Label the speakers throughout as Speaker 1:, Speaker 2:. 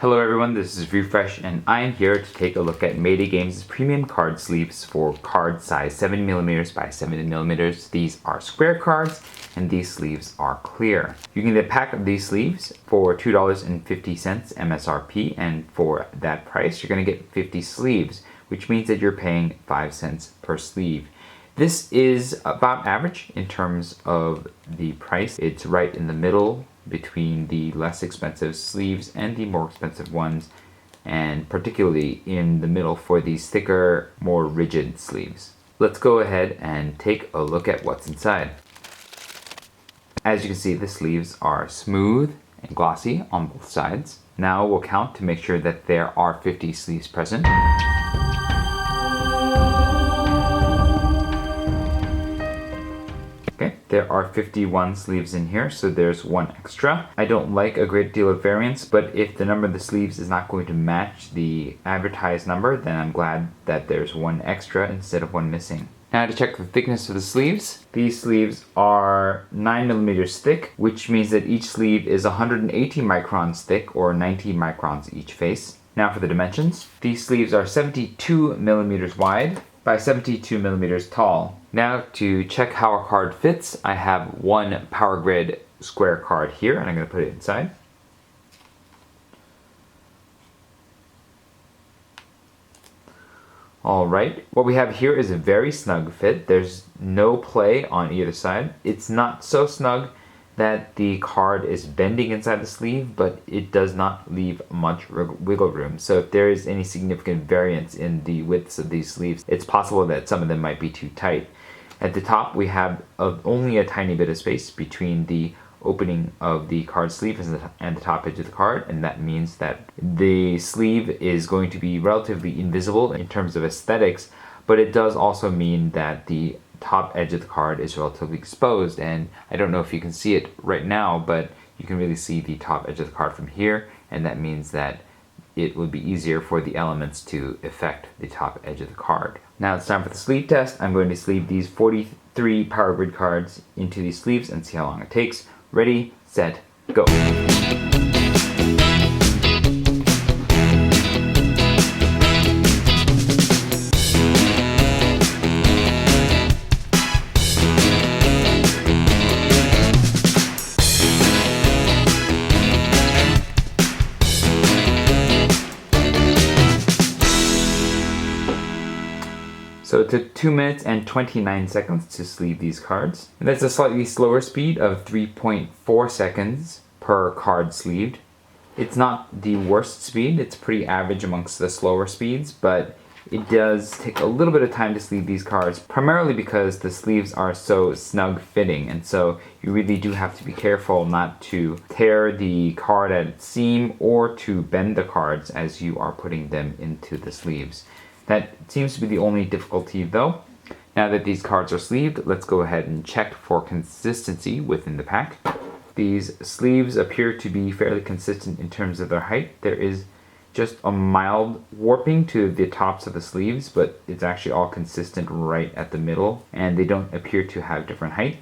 Speaker 1: Hello everyone, this is Refresh and I am here to take a look at Mayday Games' premium card sleeves for card size 70mm by 70mm. These are square cards and these sleeves are clear. You can get a pack of these sleeves for $2.50 MSRP, and for that price you're going to get 50 sleeves, which means that you're paying 5 cents per sleeve. This is about average in terms of the price. It's right in the middle between the less expensive sleeves and the more expensive ones, and particularly in the middle for these thicker, more rigid sleeves. Let's go ahead and take a look at what's inside. As you can see, the sleeves are smooth and glossy on both sides. Now we'll count to make sure that there are 50 sleeves present. There are 51 sleeves in here, so there's one extra. I don't like a great deal of variance, but if the number of the sleeves is not going to match the advertised number, then I'm glad that there's one extra instead of one missing. Now to check the thickness of the sleeves. These sleeves are 9mm thick, which means that each sleeve is 180 microns thick, or 90 microns each face. Now for the dimensions. These sleeves are 72mm wide by 72mm tall. Now to check how a card fits, I have one Power Grid square card here, and I'm going to put it inside. Alright, what we have here is a very snug fit. There's no play on either side. It's not so snug that the card is bending inside the sleeve, but it does not leave much wiggle room. So if there is any significant variance in the widths of these sleeves, it's possible that some of them might be too tight. At the top, we have only a tiny bit of space between the opening of the card sleeve and the top edge of the card, and that means that the sleeve is going to be relatively invisible in terms of aesthetics, but it does also mean that the top edge of the card is relatively exposed, and I don't know if you can see it right now, but you can really see the top edge of the card from here, and that means that it would be easier for the elements to affect the top edge of the card. Now it's time for the sleeve test. I'm going to sleeve these 43 Power Grid cards into these sleeves and see how long it takes. Ready, set, go. So it took 2 minutes and 29 seconds to sleeve these cards. And that's a slightly slower speed of 3.4 seconds per card sleeved. It's not the worst speed, it's pretty average amongst the slower speeds, but it does take a little bit of time to sleeve these cards, primarily because the sleeves are so snug fitting, and so you really do have to be careful not to tear the card at its seam or to bend the cards as you are putting them into the sleeves. That seems to be the only difficulty though. Now that these cards are sleeved, let's go ahead and check for consistency within the pack. These sleeves appear to be fairly consistent in terms of their height. There is just a mild warping to the tops of the sleeves, but it's actually all consistent right at the middle, and they don't appear to have different height.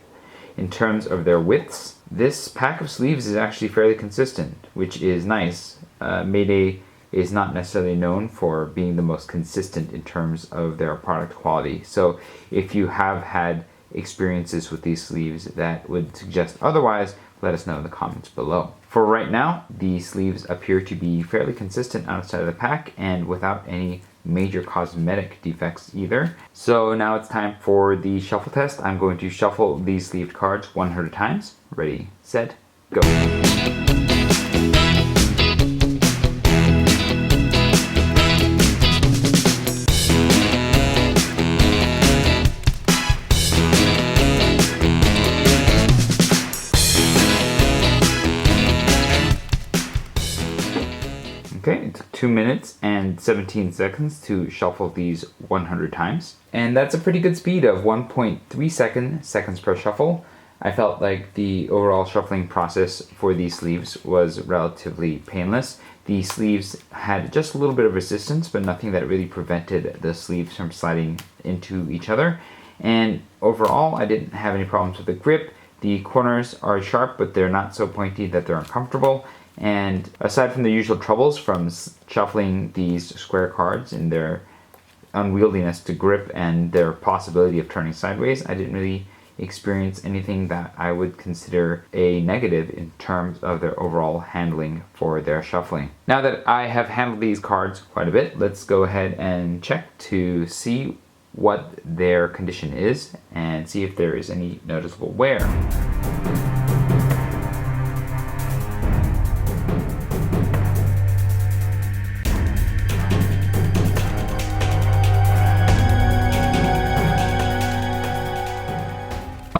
Speaker 1: In terms of their widths, this pack of sleeves is actually fairly consistent, which is nice. Mayday is not necessarily known for being the most consistent in terms of their product quality. So if you have had experiences with these sleeves that would suggest otherwise, let us know in the comments below. For right now, the sleeves appear to be fairly consistent outside of the pack and without any major cosmetic defects either. So now it's time for the shuffle test. I'm going to shuffle these sleeved cards 100 times. Ready, set, go. Okay, it took 2 minutes and 17 seconds to shuffle these 100 times. And that's a pretty good speed of 1.3 seconds per shuffle. I felt like the overall shuffling process for these sleeves was relatively painless. The sleeves had just a little bit of resistance, but nothing that really prevented the sleeves from sliding into each other. And overall, I didn't have any problems with the grip. The corners are sharp, but they're not so pointy that they're uncomfortable. And aside from the usual troubles from shuffling these square cards and their unwieldiness to grip and their possibility of turning sideways, I didn't really experience anything that I would consider a negative in terms of their overall handling for their shuffling. Now that I have handled these cards quite a bit, let's go ahead and check to see what their condition is and see if there is any noticeable wear.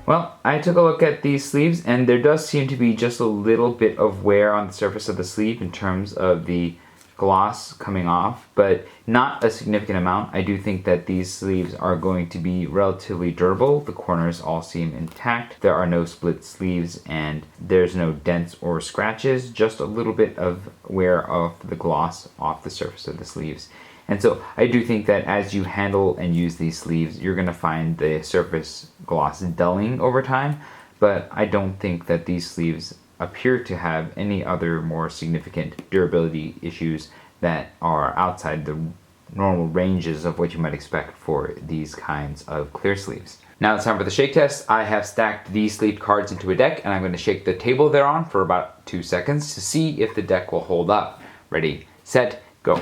Speaker 1: Well, I took a look at these sleeves and there does seem to be just a little bit of wear on the surface of the sleeve in terms of the gloss coming off, but not a significant amount. I do think that these sleeves are going to be relatively durable. The corners all seem intact. There are no split sleeves and there's no dents or scratches, just a little bit of wear of the gloss off the surface of the sleeves. And so I do think that as you handle and use these sleeves, you're going to find the surface gloss dulling over time, but I don't think that these sleeves appear to have any other more significant durability issues that are outside the normal ranges of what you might expect for these kinds of clear sleeves. Now it's time for the shake test. I have stacked these sleeved cards into a deck and I'm going to shake the table they're on for about 2 seconds to see if the deck will hold up. Ready, set, go.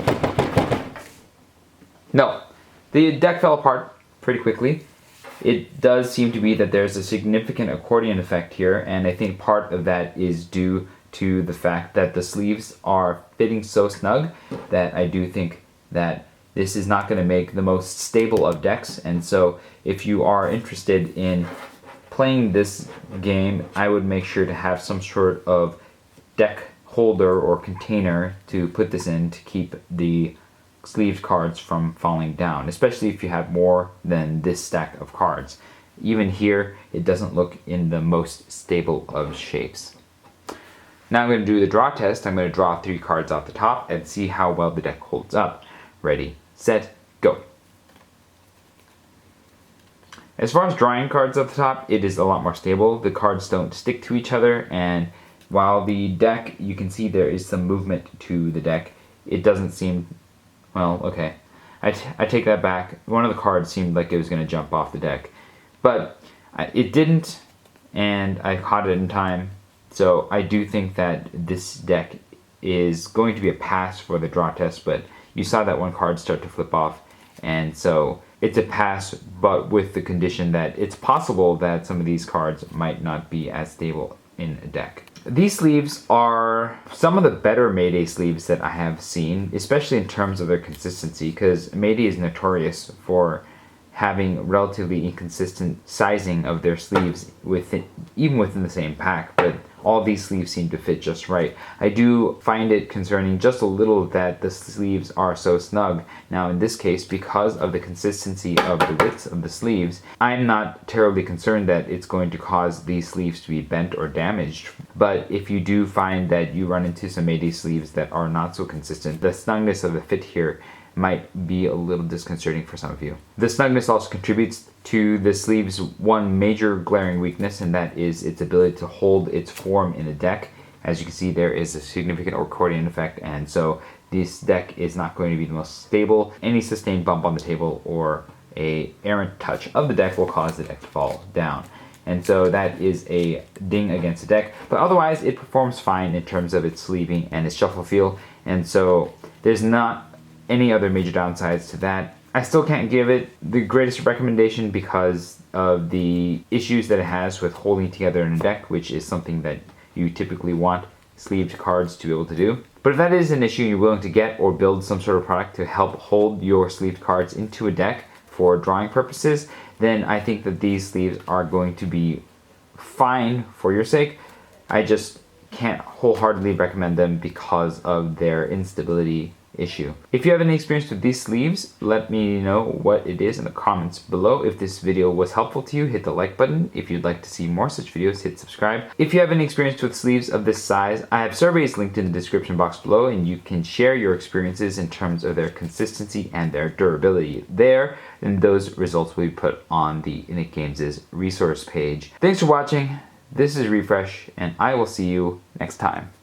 Speaker 1: No, the deck fell apart pretty quickly. It does seem to be that there's a significant accordion effect here, and I think part of that is due to the fact that the sleeves are fitting so snug that I do think that this is not going to make the most stable of decks. And so if you are interested in playing this game, I would make sure to have some sort of deck holder or container to put this in to keep the sleeved cards from falling down, especially if you have more than this stack of cards. Even here, it doesn't look in the most stable of shapes. Now I'm going to do the draw test. I'm going to draw 3 cards off the top and see how well the deck holds up. Ready, set, go. As far as drawing cards off the top, it is a lot more stable. The cards don't stick to each other, and while the deck, you can see there is some movement to the deck, it doesn't seem. Well, okay. I take that back. One of the cards seemed like it was going to jump off the deck. But it didn't, and I caught it in time. So I do think that this deck is going to be a pass for the draw test, but you saw that one card start to flip off. And so it's a pass, but with the condition that it's possible that some of these cards might not be as stable in a deck. These sleeves are some of the better Mayday sleeves that I have seen, especially in terms of their consistency, because Mayday is notorious for having relatively inconsistent sizing of their sleeves even within the same pack, but all these sleeves seem to fit just right. I do find it concerning just a little that the sleeves are so snug. Now in this case, because of the consistency of the widths of the sleeves, I'm not terribly concerned that it's going to cause these sleeves to be bent or damaged. But if you do find that you run into some Mayday sleeves that are not so consistent, the snugness of the fit here might be a little disconcerting for some of you. The snugness also contributes to the sleeve's one major glaring weakness, and that is its ability to hold its form in a deck. As you can see, there is a significant accordion effect, and so this deck is not going to be the most stable. Any sustained bump on the table or a errant touch of the deck will cause the deck to fall down. And so that is a ding against the deck, but otherwise it performs fine in terms of its sleeving and its shuffle feel, and so there's not any other major downsides to that. I still can't give it the greatest recommendation because of the issues that it has with holding together in a deck, which is something that you typically want sleeved cards to be able to do. But if that is an issue you're willing to get or build some sort of product to help hold your sleeved cards into a deck for drawing purposes, then I think that these sleeves are going to be fine for your sake. I just can't wholeheartedly recommend them because of their instability issue. If you have any experience with these sleeves, let me know what it is in the comments below. If this video was helpful to you, hit the like button. If you'd like to see more such videos, hit subscribe. If you have any experience with sleeves of this size, I have surveys linked in the description box below, and you can share your experiences in terms of their consistency and their durability there, and those results will be put on the Mayday Games' resource page. Thanks for watching. This is Refresh, and I will see you next time.